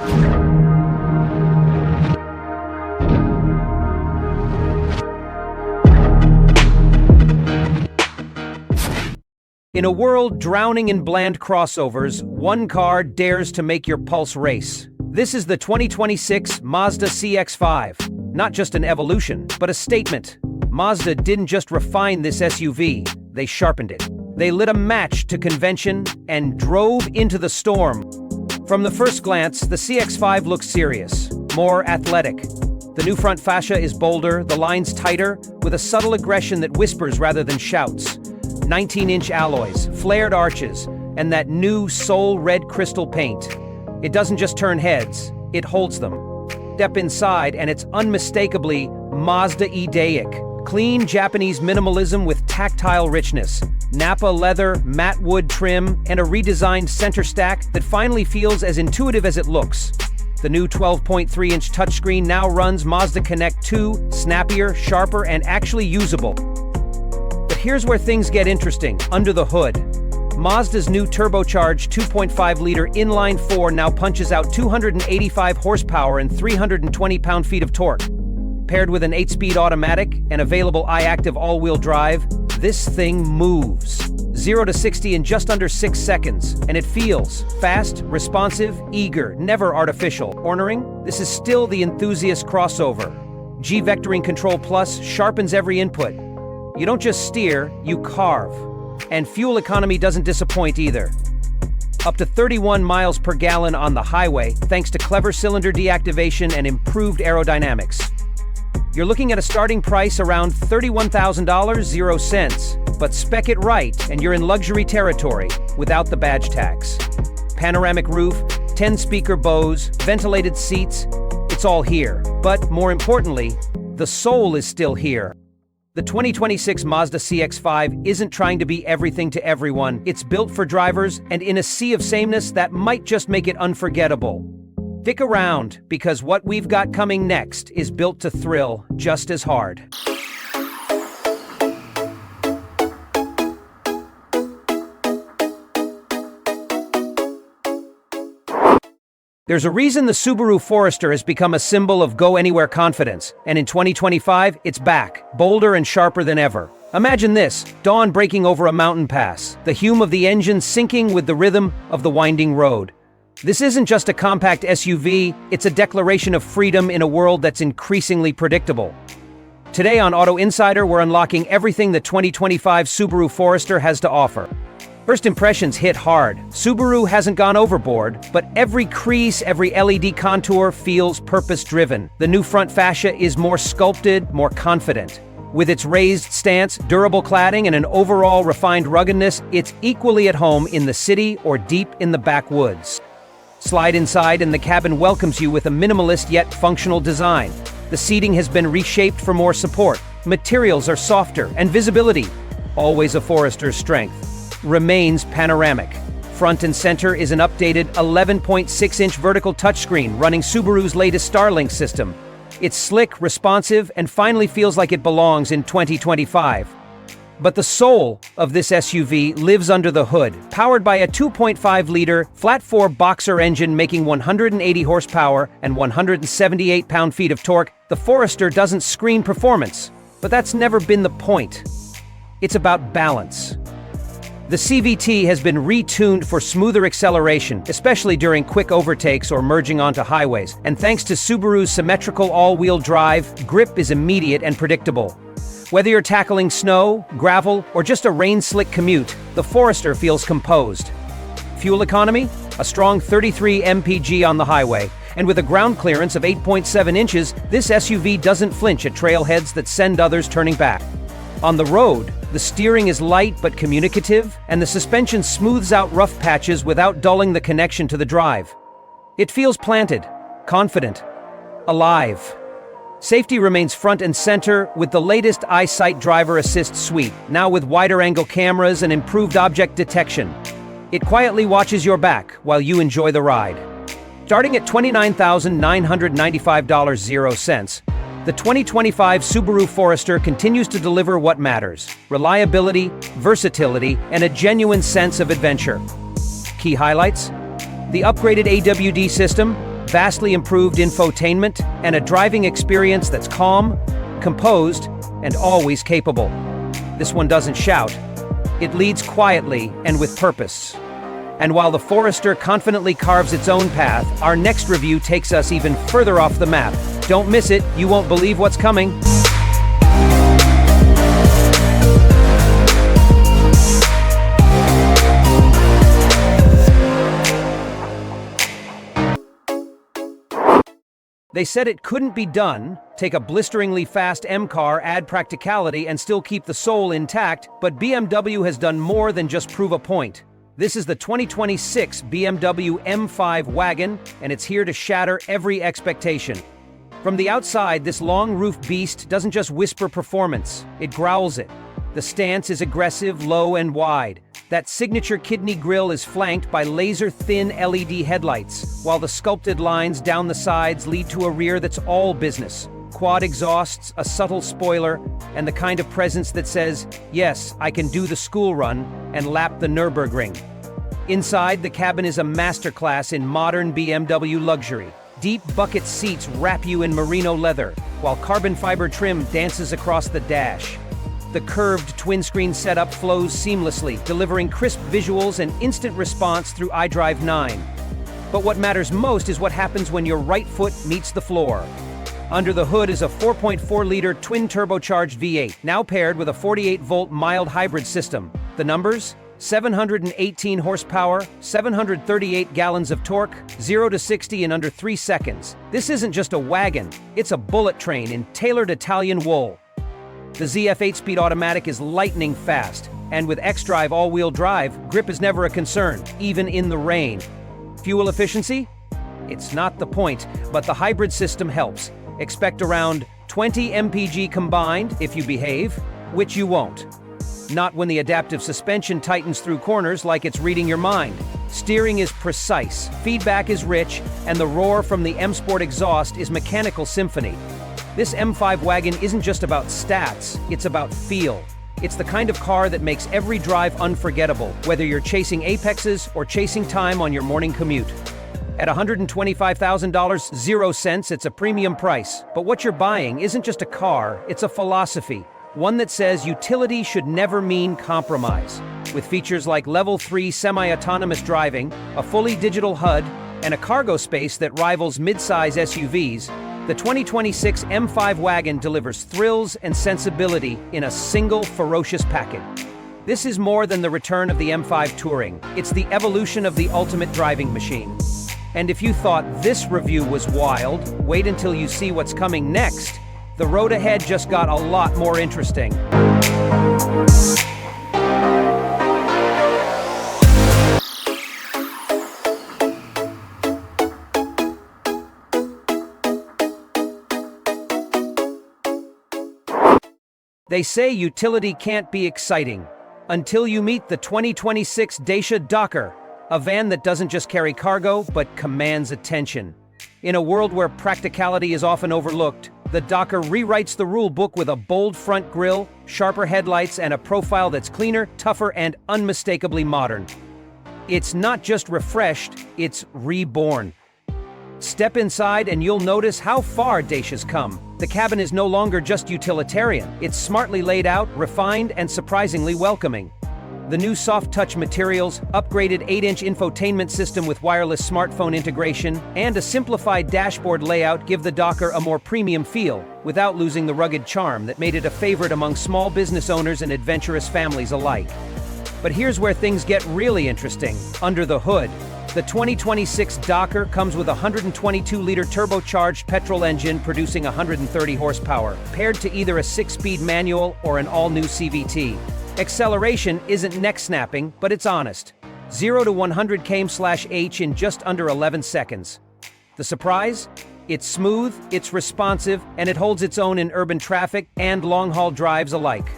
In a world drowning in bland crossovers, one car dares to make your pulse race. This is the 2026 Mazda CX-5. Not just an evolution, but a statement. Mazda didn't just refine this SUV, they sharpened it. They lit a match to convention and drove into the storm. From the first glance, the CX-5 looks serious, more athletic. The new front fascia is bolder, the lines tighter, with a subtle aggression that whispers rather than shouts. 19-inch alloys, flared arches, and that new soul red crystal paint. It doesn't just turn heads, it holds them. Step inside and it's unmistakably Mazda-idaic. Clean Japanese minimalism with tactile richness. Napa leather, matte wood trim, and a redesigned center stack that finally feels as intuitive as it looks. The new 12.3-inch touchscreen now runs Mazda Connect 2, snappier, sharper, and actually usable. But here's where things get interesting, under the hood. Mazda's new turbocharged 2.5-liter inline-4 now punches out 285 horsepower and 320 pound-feet of torque. Paired with an 8-speed automatic and available iActive all-wheel drive, this thing moves. 0 to 60 in just under 6 seconds, and it feels fast, responsive, eager, never artificial. Cornering? This is still the enthusiast crossover. G-Vectoring Control Plus sharpens every input. You don't just steer, you carve. And fuel economy doesn't disappoint either. Up to 31 miles per gallon on the highway, thanks to clever cylinder deactivation and improved aerodynamics. You're looking at a starting price around $31,000, 0 cents. But spec it right, and you're in luxury territory, without the badge tax. Panoramic roof, 10-speaker Bose, ventilated seats, it's all here. But more importantly, the soul is still here. The 2026 Mazda CX-5 isn't trying to be everything to everyone. It's built for drivers, and in a sea of sameness that might just make it unforgettable. Stick around, because what we've got coming next is built to thrill just as hard. There's a reason the Subaru Forester has become a symbol of go-anywhere confidence, and in 2025, it's back, bolder and sharper than ever. Imagine this, dawn breaking over a mountain pass, the hum of the engine syncing with the rhythm of the winding road. This isn't just a compact SUV, it's a declaration of freedom in a world that's increasingly predictable. Today on Auto Insider, we're unlocking everything the 2025 Subaru Forester has to offer. First impressions hit hard. Subaru hasn't gone overboard, but every crease, every LED contour feels purpose-driven. The new front fascia is more sculpted, more confident. With its raised stance, durable cladding, and an overall refined ruggedness, it's equally at home in the city or deep in the backwoods. Slide inside and the cabin welcomes you with a minimalist yet functional design. The seating has been reshaped for more support. Materials are softer, and visibility, always a Forester's strength, remains panoramic. Front and center is an updated 11.6-inch vertical touchscreen running Subaru's latest Starlink system. It's slick, responsive, and finally feels like it belongs in 2025. But the soul of this SUV lives under the hood. Powered by a 2.5-liter flat-4 boxer engine making 180 horsepower and 178 pound-feet of torque, the Forester doesn't scream performance. But that's never been the point. It's about balance. The CVT has been retuned for smoother acceleration, especially during quick overtakes or merging onto highways. And thanks to Subaru's symmetrical all-wheel drive, grip is immediate and predictable. Whether you're tackling snow, gravel, or just a rain-slick commute, the Forester feels composed. Fuel economy? A strong 33 mpg on the highway. And with a ground clearance of 8.7 inches, this SUV doesn't flinch at trailheads that send others turning back. On the road, the steering is light but communicative, and the suspension smooths out rough patches without dulling the connection to the drive. It feels planted, confident, alive. Safety remains front and center with the latest EyeSight Driver Assist suite, now with wider-angle cameras and improved object detection. It quietly watches your back while you enjoy the ride. Starting at $29,995, 0 cents, the 2025 Subaru Forester continues to deliver what matters: reliability, versatility, and a genuine sense of adventure. Key highlights: the upgraded AWD system, vastly improved infotainment, and a driving experience that's calm, composed, and always capable. This one doesn't shout. It leads quietly and with purpose. And while the Forester confidently carves its own path, our next review takes us even further off the map. Don't miss it, you won't believe what's coming. They said it couldn't be done. Take a blisteringly fast M car, add practicality, and still keep the soul intact, but BMW has done more than just prove a point. This is the 2026 BMW M5 Wagon, and it's here to shatter every expectation. From the outside, this long-roof beast doesn't just whisper performance, it growls it. The stance is aggressive, low, and wide. That signature kidney grille is flanked by laser-thin LED headlights, while the sculpted lines down the sides lead to a rear that's all business. Quad exhausts, a subtle spoiler, and the kind of presence that says, yes, I can do the school run and lap the Nürburgring. Inside, the cabin is a masterclass in modern BMW luxury. Deep bucket seats wrap you in merino leather, while carbon fiber trim dances across the dash. The curved twin-screen setup flows seamlessly, delivering crisp visuals and instant response through iDrive 9. But what matters most is what happens when your right foot meets the floor. Under the hood is a 4.4-liter twin-turbocharged V8, now paired with a 48-volt mild hybrid system. The numbers? 718 horsepower, 738 gallons of torque, 0 to 60 in under 3 seconds. This isn't just a wagon, it's a bullet train in tailored Italian wool. The ZF 8-speed automatic is lightning fast, and with xDrive all-wheel drive, grip is never a concern, even in the rain. Fuel efficiency? It's not the point, but the hybrid system helps. Expect around 20 mpg combined if you behave, which you won't. Not when the adaptive suspension tightens through corners like it's reading your mind. Steering is precise, feedback is rich, and the roar from the M Sport exhaust is mechanical symphony. This M5 wagon isn't just about stats, it's about feel. It's the kind of car that makes every drive unforgettable, whether you're chasing apexes or chasing time on your morning commute. At $125,000, 0 cents, it's a premium price. But what you're buying isn't just a car, it's a philosophy. One that says utility should never mean compromise. With features like Level 3 semi-autonomous driving, a fully digital HUD, and a cargo space that rivals mid-size SUVs, the 2026 M5 Wagon delivers thrills and sensibility in a single ferocious package. This is more than the return of the M5 Touring. It's the evolution of the ultimate driving machine. And if you thought this review was wild, wait until you see what's coming next. The road ahead just got a lot more interesting. They say utility can't be exciting until you meet the 2026 Dacia Dokker, a van that doesn't just carry cargo, but commands attention. In a world where practicality is often overlooked, the Dokker rewrites the rule book with a bold front grille, sharper headlights, and a profile that's cleaner, tougher, and unmistakably modern. It's not just refreshed, it's reborn. Step inside and you'll notice how far Dacia's come. The cabin is no longer just utilitarian. It's smartly laid out, refined, and surprisingly welcoming. The new soft-touch materials, upgraded 8-inch infotainment system with wireless smartphone integration, and a simplified dashboard layout give the Dokker a more premium feel, without losing the rugged charm that made it a favorite among small business owners and adventurous families alike. But here's where things get really interesting. Under the hood, the 2026 Dokker comes with a 122-liter turbocharged petrol engine producing 130 horsepower, paired to either a 6-speed manual or an all-new CVT. Acceleration isn't neck-snapping, but it's honest. 0 to 100 km/h in just under 11 seconds. The surprise? It's smooth, it's responsive, and it holds its own in urban traffic and long-haul drives alike.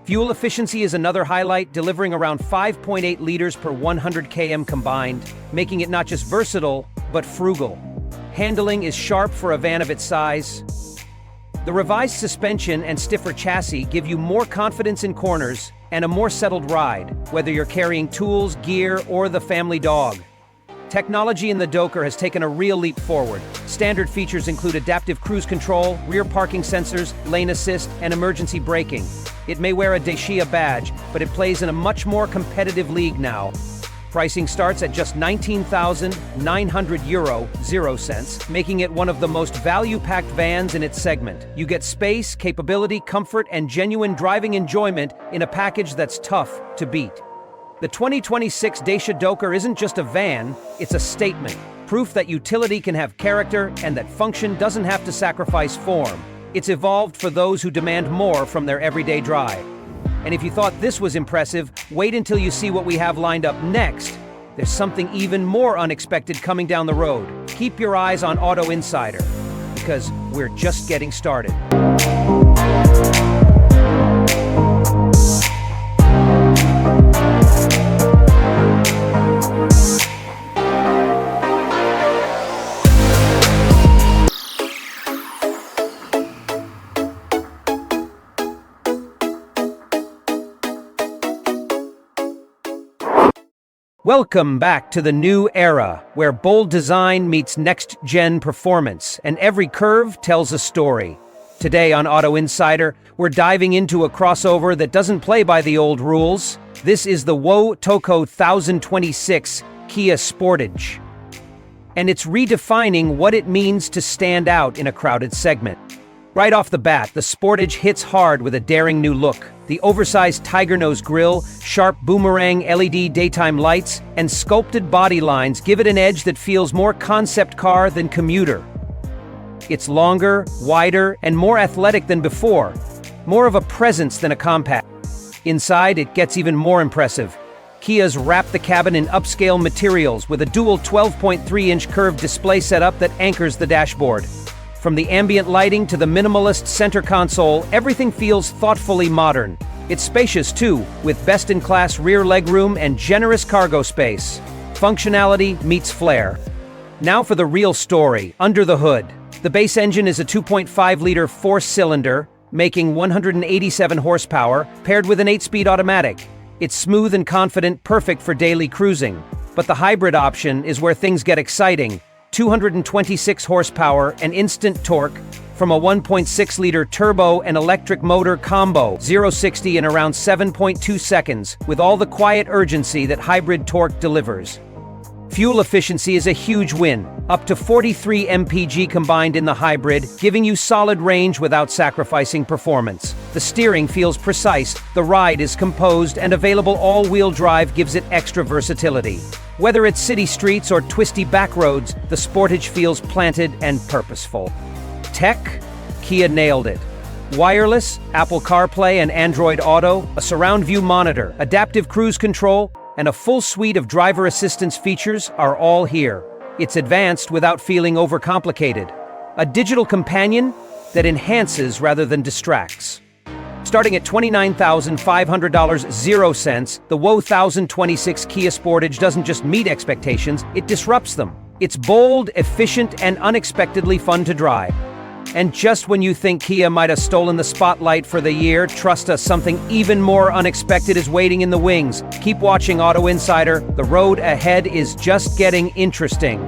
Fuel efficiency is another highlight, delivering around 5.8 liters per 100 km combined, making it not just versatile, but frugal. Handling is sharp for a van of its size. The revised suspension and stiffer chassis give you more confidence in corners and a more settled ride, whether you're carrying tools, gear, or the family dog. Technology in the Dokker has taken a real leap forward. Standard features include adaptive cruise control, rear parking sensors, lane assist, and emergency braking. It may wear a Dacia badge, but it plays in a much more competitive league now. Pricing starts at just €19,900, 0 cents, making it one of the most value-packed vans in its segment. You get space, capability, comfort, and genuine driving enjoyment in a package that's tough to beat. The 2026 Dacia Dokker isn't just a van, it's a statement. Proof that utility can have character and that function doesn't have to sacrifice form. It's evolved for those who demand more from their everyday drive. And if you thought this was impressive, wait until you see what we have lined up next. There's something even more unexpected coming down the road. Keep your eyes on Auto Insider, because we're just getting started. Welcome back to the new era, where bold design meets next-gen performance, and every curve tells a story. Today on Auto Insider, we're diving into a crossover that doesn't play by the old rules. This is the Toko 1026 Kia Sportage. And it's redefining what it means to stand out in a crowded segment. Right off the bat, the Sportage hits hard with a daring new look. The oversized tiger nose grille, sharp boomerang LED daytime lights, and sculpted body lines give it an edge that feels more concept car than commuter. It's longer, wider, and more athletic than before. More of a presence than a compact. Inside, it gets even more impressive. Kia's wrapped the cabin in upscale materials with a dual 12.3-inch curved display setup that anchors the dashboard. From the ambient lighting to the minimalist center console, everything feels thoughtfully modern. It's spacious too, with best-in-class rear legroom and generous cargo space. Functionality meets flair. Now for the real story, under the hood. The base engine is a 2.5-liter four-cylinder, making 187 horsepower, paired with an 8-speed automatic. It's smooth and confident, perfect for daily cruising. But the hybrid option is where things get exciting. 226 horsepower and instant torque from a 1.6-liter turbo and electric motor combo, 0-60 in around 7.2 seconds, with all the quiet urgency that hybrid torque delivers. Fuel efficiency is a huge win, up to 43 mpg combined in the hybrid, giving you solid range without sacrificing performance. The steering feels precise, the ride is composed, and available all-wheel drive gives it extra versatility. Whether it's city streets or twisty back roads, the Sportage feels planted and purposeful. Tech? Kia nailed it. Wireless, Apple CarPlay and Android Auto, a surround view monitor, adaptive cruise control, and a full suite of driver assistance features are all here. It's advanced without feeling overcomplicated. A digital companion that enhances rather than distracts. Starting at $29,500, 0 cents, the 1026 Kia Sportage doesn't just meet expectations, it disrupts them. It's bold, efficient, and unexpectedly fun to drive. And just when you think Kia might have stolen the spotlight for the year, trust us, something even more unexpected is waiting in the wings. Keep watching Auto Insider. The road ahead is just getting interesting.